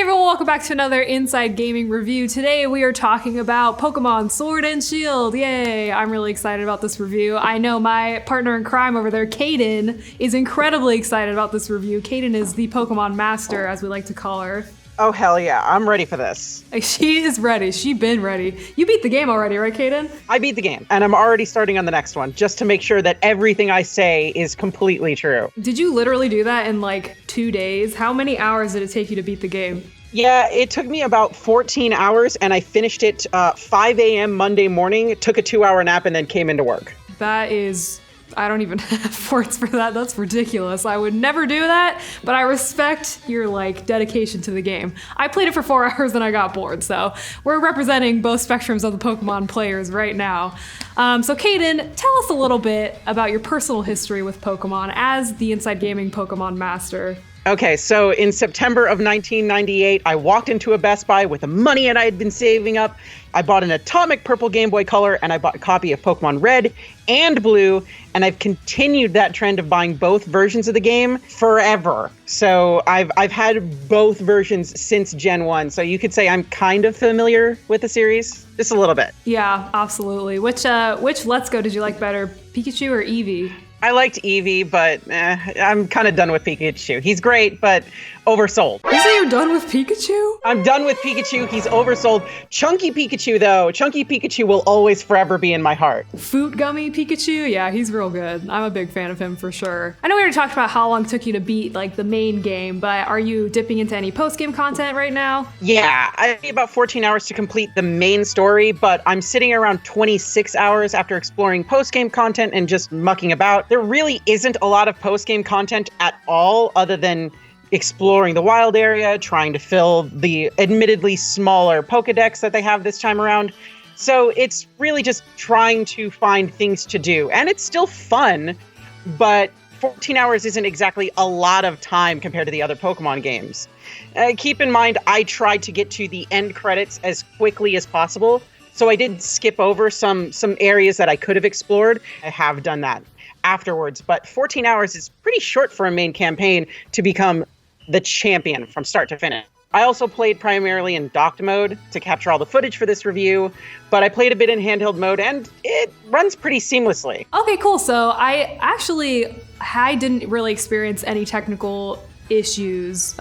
everyone, welcome back to another Inside Gaming review. Today we are talking about Pokemon Sword and Shield. Yay! I'm really excited about this review. I know my partner in crime over there, Kaden, is incredibly excited about this review. Kaden is the Pokemon master, as we like to call her. Oh, hell yeah. I'm ready for this. She is ready. She's been ready. You beat the game already, right, Kaden? I beat the game, and I'm already starting on the next one, just to make sure that everything I say is completely true. Did you literally do that in like 2 days? How many hours did it take you to beat the game? Yeah, it took me about 14 hours, and I finished it 5 a.m. Monday morning, took a 2-hour nap, and then came into work. That is... I don't even have words for that. That's ridiculous. I would never do that, but I respect your dedication to the game. I played it for 4 hours and I got bored, so we're representing both spectrums of the Pokemon players right now. So Kaden, tell us a little bit about your personal history with Pokemon as the Inside Gaming Pokemon master. Okay, so in September of 1998, I walked into a Best Buy with the money that I had been saving up. I bought an Atomic Purple Game Boy Color, and I bought a copy of Pokemon Red and Blue, and I've continued that trend of buying both versions of the game forever. So I've had both versions since Gen 1, so you could say I'm kind of familiar with the series, just a little bit. Yeah, absolutely. Which Let's Go did you like better, Pikachu or Eevee? I liked Eevee, but I'm kind of done with Pikachu. He's great, but oversold. You say you're done with Pikachu? I'm done with Pikachu. He's oversold. Chunky Pikachu, though. Chunky Pikachu will always forever be in my heart. Foot Gummy Pikachu? Yeah, he's real good. I'm a big fan of him for sure. I know we already talked about how long it took you to beat the main game, but are you dipping into any post-game content right now? Yeah, I need about 14 hours to complete the main story, but I'm sitting around 26 hours after exploring post-game content and just mucking about. There really isn't a lot of post-game content at all other than exploring the wild area, trying to fill the admittedly smaller Pokedex that they have this time around. So it's really just trying to find things to do. And it's still fun, but 14 hours isn't exactly a lot of time compared to the other Pokemon games. Keep in mind, I tried to get to the end credits as quickly as possible, so I did skip over some areas that I could have explored. I have done that afterwards, but 14 hours is pretty short for a main campaign to become the champion from start to finish. I also played primarily in docked mode to capture all the footage for this review, but I played a bit in handheld mode and it runs pretty seamlessly. Okay, cool. So I didn't really experience any technical issues,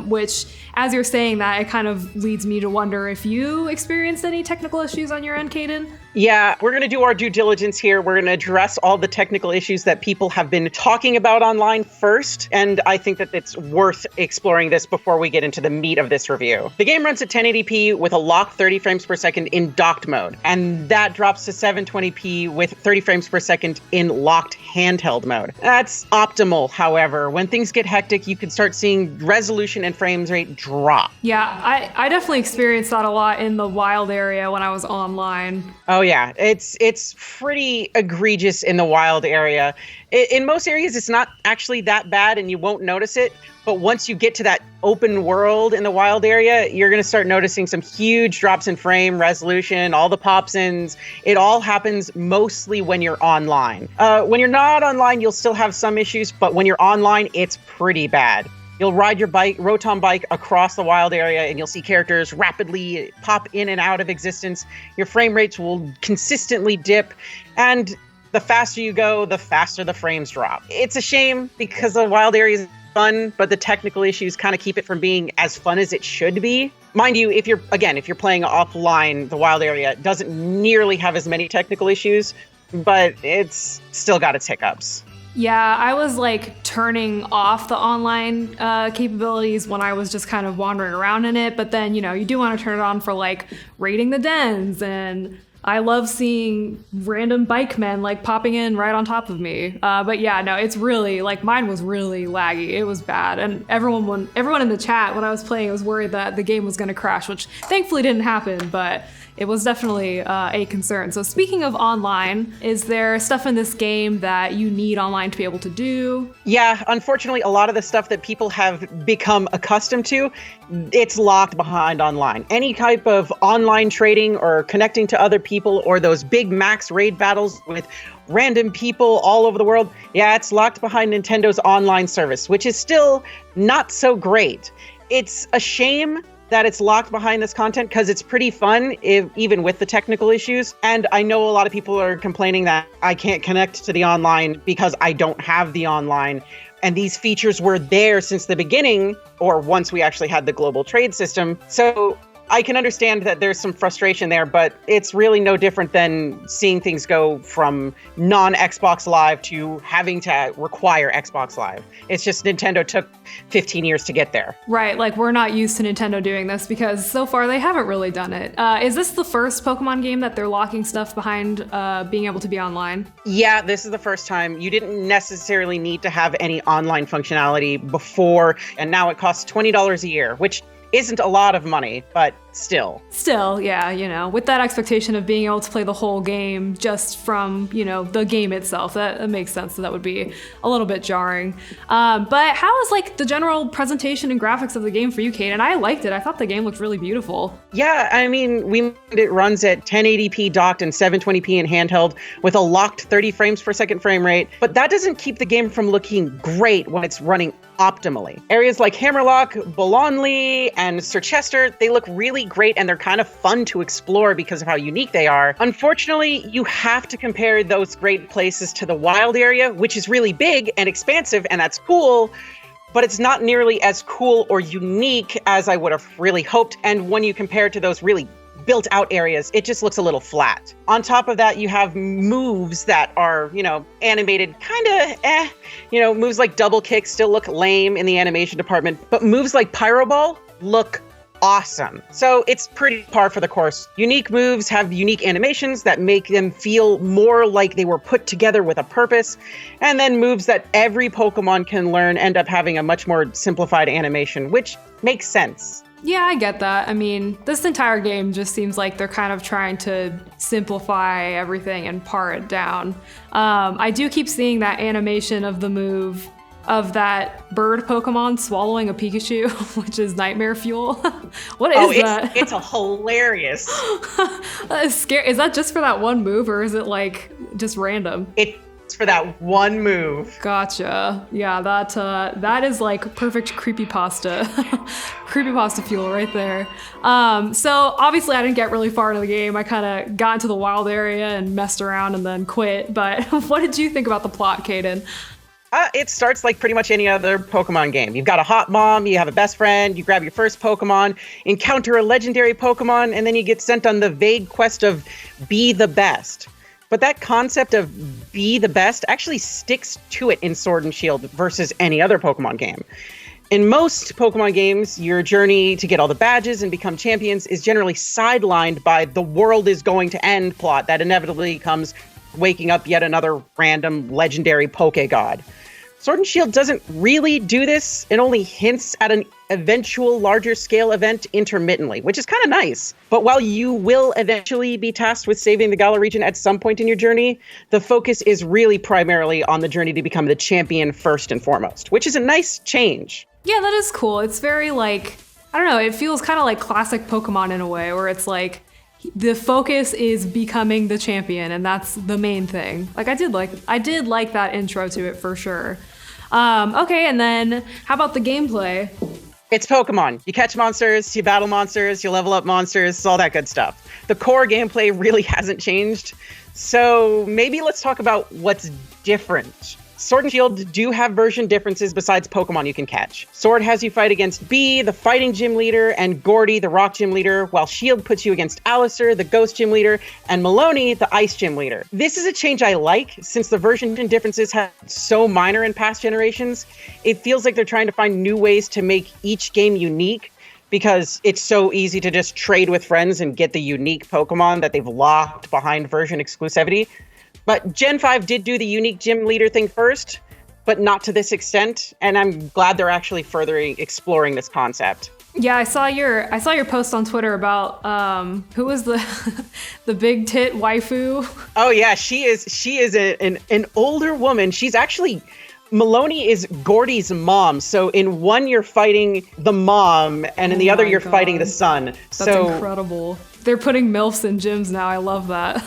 which, as you're saying that, it kind of leads me to wonder if you experienced any technical issues on your end, Kaden? Yeah, we're going to do our due diligence here. We're going to address all the technical issues that people have been talking about online first, and I think that it's worth exploring this before we get into the meat of this review. The game runs at 1080p with a locked 30 frames per second in docked mode, and that drops to 720p with 30 frames per second in locked handheld mode. That's optimal, however. When things get hectic, you can start seeing resolution and frames rate drop. Yeah, I definitely experienced that a lot in the wild area when I was online. Oh yeah, it's pretty egregious in the wild area. In most areas, it's not actually that bad and you won't notice it. But once you get to that open world in the wild area, you're going to start noticing some huge drops in frame, resolution, all the pops-ins. It all happens mostly when you're online. When you're not online, you'll still have some issues, but when you're online, it's pretty bad. You'll ride your Rotom bike across the wild area and you'll see characters rapidly pop in and out of existence. Your frame rates will consistently dip, and the faster you go, the faster the frames drop. It's a shame because the wild area is fun, but the technical issues kind of keep it from being as fun as it should be. Mind you, if you're playing offline, the wild area doesn't nearly have as many technical issues, but it's still got its hiccups. Yeah, I was turning off the online capabilities when I was just kind of wandering around in it. But then, you do want to turn it on for raiding the dens. And I love seeing random bike men popping in right on top of me. But yeah, no, it's really mine was really laggy. It was bad. And everyone in the chat when I was playing was worried that the game was going to crash, which thankfully didn't happen. But it was definitely a concern. So speaking of online, is there stuff in this game that you need online to be able to do? Yeah, unfortunately, a lot of the stuff that people have become accustomed to, it's locked behind online. Any type of online trading or connecting to other people or those big max raid battles with random people all over the world, yeah, it's locked behind Nintendo's online service, which is still not so great. It's a shame that it's locked behind this content because it's pretty fun, even with the technical issues. And I know a lot of people are complaining that I can't connect to the online because I don't have the online. And these features were there since the beginning, or once we actually had the global trade system. So I can understand that there's some frustration there, but it's really no different than seeing things go from non-Xbox Live to having to require Xbox Live. It's just Nintendo took 15 years to get there. Right, like we're not used to Nintendo doing this because so far they haven't really done it. Is this the first Pokemon game that they're locking stuff behind being able to be online? Yeah, this is the first time. You didn't necessarily need to have any online functionality before, and now it costs $20 a year, which isn't a lot of money, but still. Still, yeah, you know, with that expectation of being able to play the whole game just from, you know, the game itself, that makes sense. So that would be a little bit jarring. But how is like the general presentation and graphics of the game for you, Kaden? I liked it. I thought the game looked really beautiful. Yeah, I mean, it runs at 1080p docked and 720p in handheld with a locked 30 frames per second frame rate, but that doesn't keep the game from looking great when it's running optimally. Areas like Hammerlock, Bolonley, and Sir Chester, they look really great and they're kind of fun to explore because of how unique they are. Unfortunately, you have to compare those great places to the wild area, which is really big and expansive, and that's cool, but it's not nearly as cool or unique as I would have really hoped. And when you compare it to those really built out areas, it just looks a little flat. On top of that, you have moves that are, you know, animated kind of moves like double kick still look lame in the animation department, but moves like Pyro Ball look awesome. So it's pretty par for the course. Unique moves have unique animations that make them feel more like they were put together with a purpose. And then moves that every Pokemon can learn end up having a much more simplified animation, which makes sense. Yeah, I get that. I mean, this entire game just seems like they're kind of trying to simplify everything and par it down. I do keep seeing that animation of the move of that bird Pokemon swallowing a Pikachu, which is nightmare fuel. What is that? It's a hilarious. That is scary. Is that just for that one move, or is it like just random? It's for that one move. Gotcha. Yeah, that is like perfect creepypasta. Creepypasta fuel right there. So obviously I didn't get really far into the game. I kind of got into the wild area and messed around and then quit. But what did you think about the plot, Kaden? It starts like pretty much any other Pokemon game. You've got a hot mom, you have a best friend, you grab your first Pokemon, encounter a legendary Pokemon, and then you get sent on the vague quest of be the best. But that concept of be the best actually sticks to it in Sword and Shield versus any other Pokemon game. In most Pokemon games, your journey to get all the badges and become champions is generally sidelined by the world is going to end plot that inevitably comes waking up yet another random legendary Pokegod. Sword and Shield doesn't really do this. It only hints at an eventual larger scale event intermittently, which is kind of nice. But while you will eventually be tasked with saving the Galar region at some point in your journey, the focus is really primarily on the journey to become the champion first and foremost, which is a nice change. Yeah, that is cool. It's very like, I don't know, it feels kind of like classic Pokemon in a way, where it's like, the focus is becoming the champion, and that's the main thing. Like I did like that intro to it for sure. Okay, and then how about the gameplay? It's Pokemon. You catch monsters, you battle monsters, you level up monsters, all that good stuff. The core gameplay really hasn't changed. So maybe let's talk about what's different. Sword and Shield do have version differences besides Pokemon you can catch. Sword has you fight against Bee, the fighting gym leader, and Gordy, the rock gym leader, while Shield puts you against Alistair, the ghost gym leader, and Maloney, the ice gym leader. This is a change I like, since the version differences have so minor in past generations. It feels like they're trying to find new ways to make each game unique, because it's so easy to just trade with friends and get the unique Pokemon that they've locked behind version exclusivity. But Gen 5 did do the unique gym leader thing first, but not to this extent, and I'm glad they're actually further exploring this concept. Yeah, I saw your post on Twitter about who was the the big tit waifu. Oh yeah, she is an older woman. She's actually Maloney is Gordy's mom. So in one you're fighting the mom, and in the other you're fighting the son. That's incredible. They're putting MILFs in gyms now. I love that.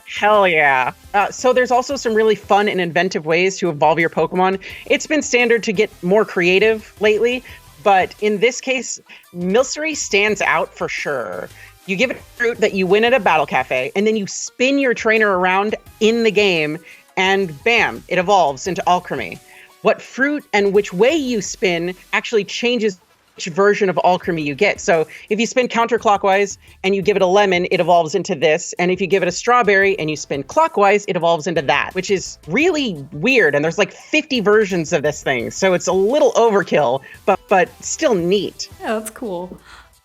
Hell yeah. So there's also some really fun and inventive ways to evolve your Pokemon. It's been standard to get more creative lately, But in this case, Milcery stands out for sure. You give it a fruit that you win at a battle cafe, and then you spin your trainer around in the game, and bam, it evolves into Alchemy. What fruit and which way you spin actually changes which version of Alchemy you get. So if you spin counterclockwise and you give it a lemon, it evolves into this. And if you give it a strawberry and you spin clockwise, it evolves into that, which is really weird. And there's like 50 versions of this thing. So it's a little overkill, but still neat. Yeah, that's cool.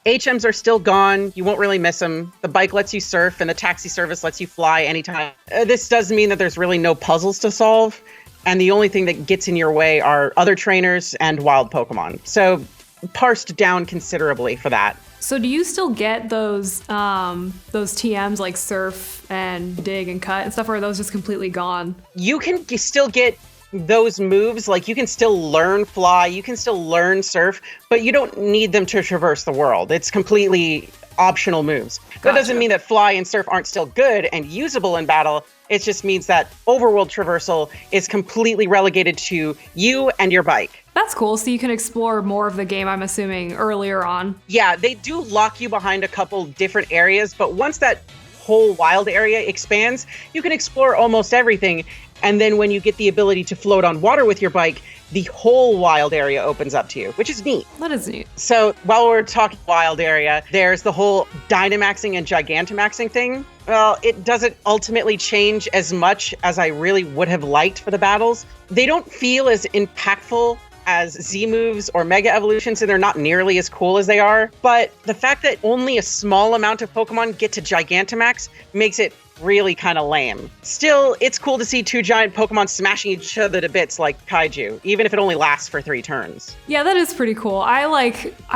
HMs are still gone. You won't really miss them. The bike lets you surf and the taxi service lets you fly anytime. This does mean that there's really no puzzles to solve. And the only thing that gets in your way are other trainers and wild Pokemon. So parsed down considerably for that. So do you still get those TMs like surf and dig and cut and stuff, or are those just completely gone? You can still get those moves, like you can still learn fly, you can still learn surf, but you don't need them to traverse the world. It's completely optional moves. Gotcha. That doesn't mean that fly and surf aren't still good and usable in battle. It just means that overworld traversal is completely relegated to you and your bike. That's cool. So you can explore more of the game, I'm assuming, earlier on. Yeah, they do lock you behind a couple different areas, but once that whole wild area expands, you can explore almost everything. And then when you get the ability to float on water with your bike, the whole wild area opens up to you, which is neat. That is neat. So while we're talking wild area, there's the whole Dynamaxing and Gigantamaxing thing. Well, it doesn't ultimately change as much as I really would have liked for the battles. They don't feel as impactful as Z moves or Mega Evolutions, and they're not nearly as cool as they are. But the fact that only a small amount of Pokemon get to Gigantamax makes it really kind of lame. Still, it's cool to see two giant Pokemon smashing each other to bits like Kaiju, even if it only lasts for 3 turns. Yeah, that is pretty cool. I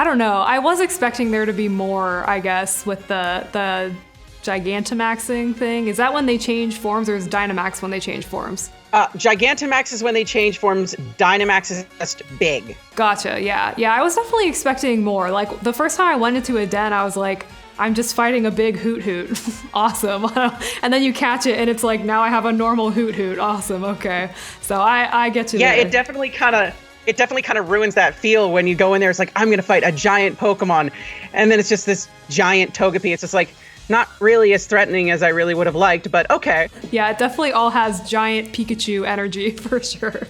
don't know. I was expecting there to be more, I guess, with the Gigantamaxing thing. Is that when they change forms, or is Dynamax when they change forms? Gigantamax is when they change forms. Dynamax is just big. Gotcha, yeah. Yeah, I was definitely expecting more. Like, the first time I went into a den, I was like, I'm just fighting a big Hoot. Awesome. And then you catch it and it's like, now I have a normal Hoot. Awesome. Okay. So I get you there. Yeah, it definitely kind of ruins that feel when you go in there. It's like, I'm going to fight a giant Pokemon. And then it's just this giant Togepi. It's just like, not really as threatening as I really would have liked, but okay. Yeah, it definitely all has giant Pikachu energy for sure.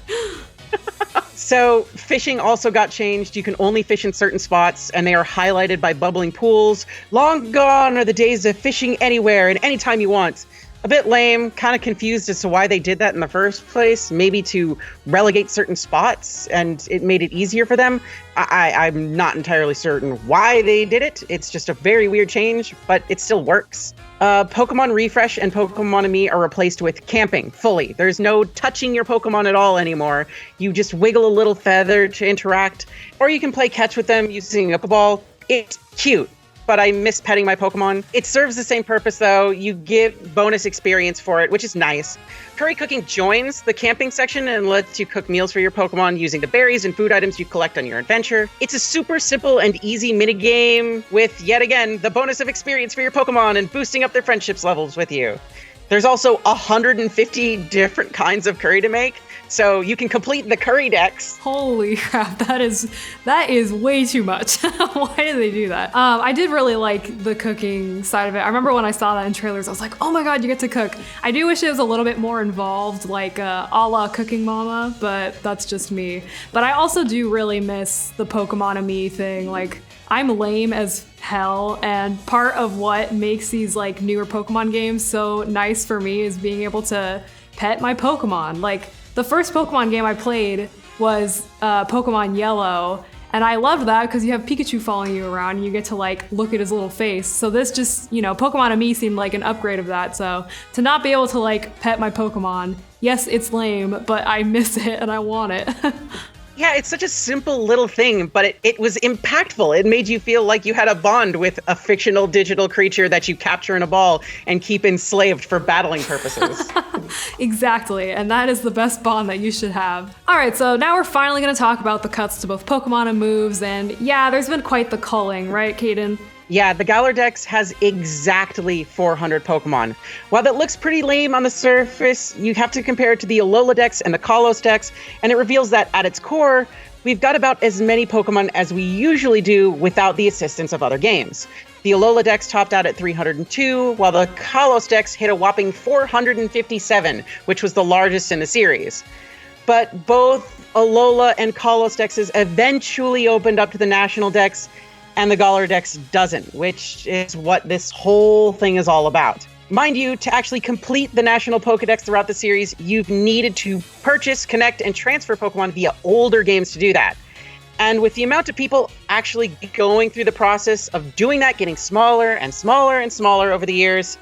So fishing also got changed. You can only fish in certain spots, and they are highlighted by bubbling pools. Long gone are the days of fishing anywhere and anytime you want. A bit lame, kind of confused as to why they did that in the first place. Maybe to relegate certain spots, and it made it easier for them. I'm not entirely certain why they did it. It's just a very weird change, but it still works. Pokemon Refresh and Pokemon Me are replaced with camping fully. There's no touching your Pokemon at all anymore. You just wiggle a little feather to interact, or you can play catch with them using a Pokeball. It's cute, but I miss petting my Pokemon. It serves the same purpose though. You get bonus experience for it, which is nice. Curry cooking joins the camping section and lets you cook meals for your Pokemon using the berries and food items you collect on your adventure. It's a super simple and easy minigame with, yet again, the bonus of experience for your Pokemon and boosting up their friendships levels with you. There's also 150 different kinds of curry to make, so you can complete the curry decks. Holy crap, that is way too much. Why did they do that? I did really like the cooking side of it. I remember when I saw that in trailers, I was like, oh my god, you get to cook. I do wish it was a little bit more involved, like a la Cooking Mama, but that's just me. But I also do really miss the Pokemon Me thing. Like, I'm lame as hell, and part of what makes these like newer Pokemon games so nice for me is being able to pet my Pokemon. Like, the first Pokemon game I played was Pokemon Yellow, and I loved that because you have Pikachu following you around and you get to like look at his little face. So this just, Pokemon Me seemed like an upgrade of that. So to not be able to like pet my Pokemon, yes, it's lame, but I miss it and I want it. Yeah, it's such a simple little thing, but it was impactful. It made you feel like you had a bond with a fictional digital creature that you capture in a ball and keep enslaved for battling purposes. Exactly, and that is the best bond that you should have. All right, so now we're finally going to talk about the cuts to both Pokemon and moves, and yeah, there's been quite the culling, right, Kaden? Yeah, the Galar Dex has exactly 400 Pokemon. While that looks pretty lame on the surface, you have to compare it to the Alola Dex and the Kalos Dex, and it reveals that at its core, we've got about as many Pokemon as we usually do without the assistance of other games. The Alola Dex topped out at 302, while the Kalos Dex hit a whopping 457, which was the largest in the series. But both Alola and Kalos Dexes eventually opened up to the National Dex, and the Galar Dex doesn't, which is what this whole thing is all about. Mind you, to actually complete the National Pokedex throughout the series, you've needed to purchase, connect, and transfer Pokemon via older games to do that. And with the amount of people actually going through the process of doing that, getting smaller and smaller and smaller over the years,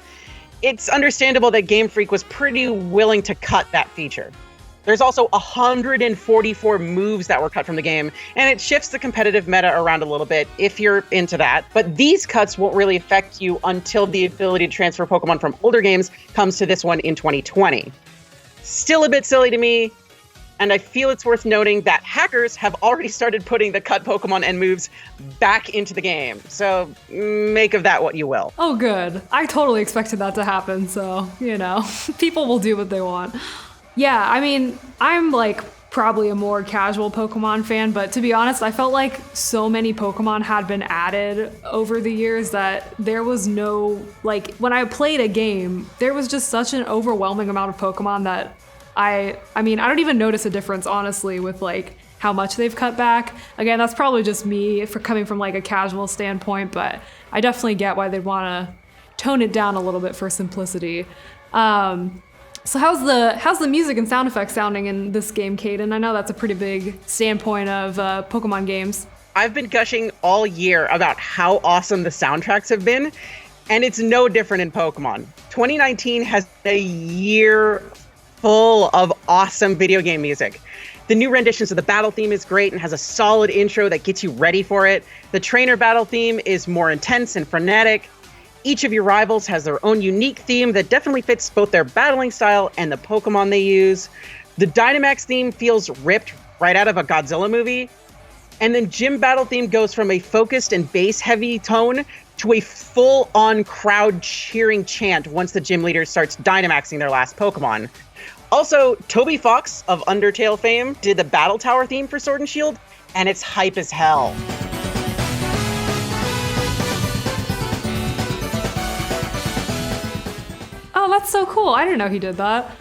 it's understandable that Game Freak was pretty willing to cut that feature. There's also 144 moves that were cut from the game, and it shifts the competitive meta around a little bit if you're into that. But these cuts won't really affect you until the ability to transfer Pokemon from older games comes to this one in 2020. Still a bit silly to me, and I feel it's worth noting that hackers have already started putting the cut Pokemon and moves back into the game. So make of that what you will. Oh, good. I totally expected that to happen, so, people will do what they want. Yeah, I mean, I'm probably a more casual Pokemon fan, but to be honest, I felt like so many Pokemon had been added over the years that there was no, when I played a game, there was just such an overwhelming amount of Pokemon that I don't even notice a difference, honestly, with how much they've cut back. Again, that's probably just me for coming from a casual standpoint, but I definitely get why they'd want to tone it down a little bit for simplicity. So how's the music and sound effects sounding in this game, Kaden? I know that's a pretty big standpoint of Pokemon games. I've been gushing all year about how awesome the soundtracks have been, and it's no different in Pokemon. 2019 has a year full of awesome video game music. The new renditions of the battle theme is great and has a solid intro that gets you ready for it. The trainer battle theme is more intense and frenetic. Each of your rivals has their own unique theme that definitely fits both their battling style and the Pokemon they use. The Dynamax theme feels ripped right out of a Godzilla movie. And then Gym Battle theme goes from a focused and bass-heavy tone to a full-on crowd cheering chant once the gym leader starts Dynamaxing their last Pokemon. Also, Toby Fox of Undertale fame did the Battle Tower theme for Sword and Shield, and it's hype as hell. Oh, that's so cool. I didn't know he did that.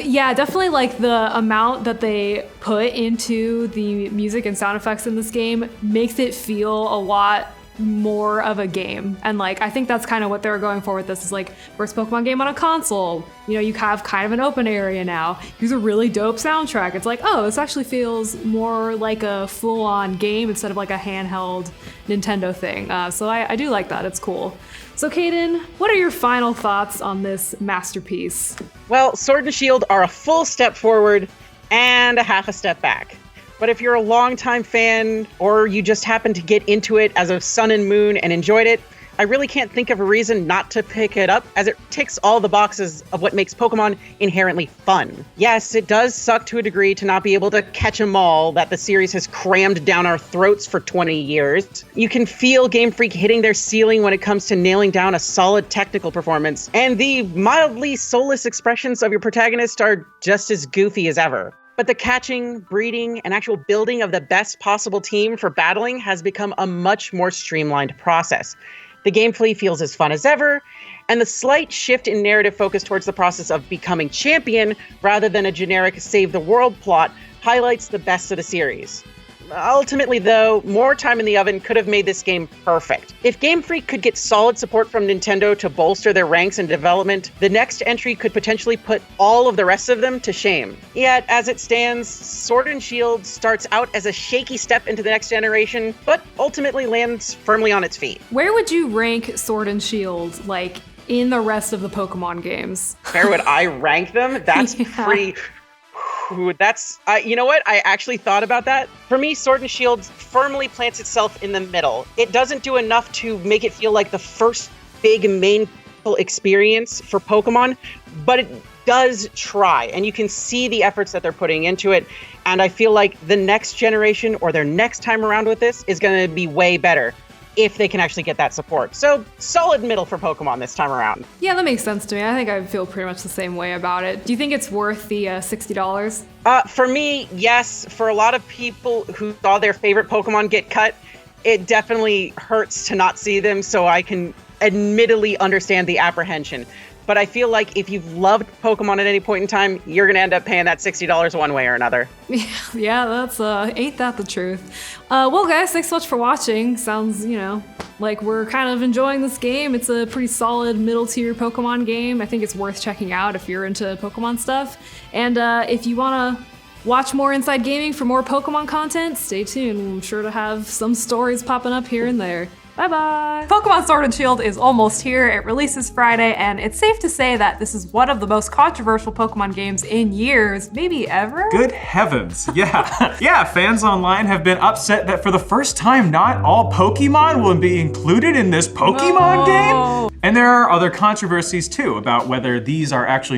Yeah, definitely the amount that they put into the music and sound effects in this game makes it feel a lot more of a game. And I think that's kind of what they were going for with this, is first Pokemon game on a console. You have kind of an open area now. Here's a really dope soundtrack. It's this actually feels more like a full-on game instead of a handheld Nintendo thing. So I do like that. It's cool. So Kaden, what are your final thoughts on this masterpiece? Well, Sword and Shield are a full step forward and a half a step back. But if you're a longtime fan, or you just happen to get into it as of Sun and Moon and enjoyed it, I really can't think of a reason not to pick it up, as it ticks all the boxes of what makes Pokemon inherently fun. Yes, it does suck to a degree to not be able to catch 'em all that the series has crammed down our throats for 20 years. You can feel Game Freak hitting their ceiling when it comes to nailing down a solid technical performance, and the mildly soulless expressions of your protagonist are just as goofy as ever. But the catching, breeding, and actual building of the best possible team for battling has become a much more streamlined process. The gameplay feels as fun as ever, and the slight shift in narrative focus towards the process of becoming champion rather than a generic save the world plot highlights the best of the series. Ultimately, though, more time in the oven could have made this game perfect. If Game Freak could get solid support from Nintendo to bolster their ranks in development, the next entry could potentially put all of the rest of them to shame. Yet, as it stands, Sword and Shield starts out as a shaky step into the next generation, but ultimately lands firmly on its feet. Where would you rank Sword and Shield, in the rest of the Pokemon games? Where would I rank them? That's pretty... Ooh, you know what? I actually thought about that. For me, Sword and Shield firmly plants itself in the middle. It doesn't do enough to make it feel like the first big main experience for Pokemon, but it does try, and you can see the efforts that they're putting into it. And I feel like the next generation or their next time around with this is going to be way better. if they can actually get that support. So solid middle for Pokemon this time around. Yeah, that makes sense to me. I think I feel pretty much the same way about it. Do you think it's worth the $60? For me, yes. For a lot of people who saw their favorite Pokemon get cut, it definitely hurts to not see them, so I can admittedly understand the apprehension. But I feel like if you've loved Pokemon at any point in time, you're going to end up paying that $60 one way or another. Yeah, that's, ain't that the truth? Well, guys, thanks so much for watching. Sounds, like we're kind of enjoying this game. It's a pretty solid middle tier Pokemon game. I think it's worth checking out if you're into Pokemon stuff. And if you want to watch more Inside Gaming for more Pokemon content, stay tuned. I'm sure to have some stories popping up here and there. Bye-bye! Pokemon Sword and Shield is almost here. It releases Friday, and it's safe to say that this is one of the most controversial Pokemon games in years, maybe ever? Good heavens, yeah. Yeah, fans online have been upset that for the first time, not all Pokemon will be included in this Pokemon game. And there are other controversies too about whether these are actually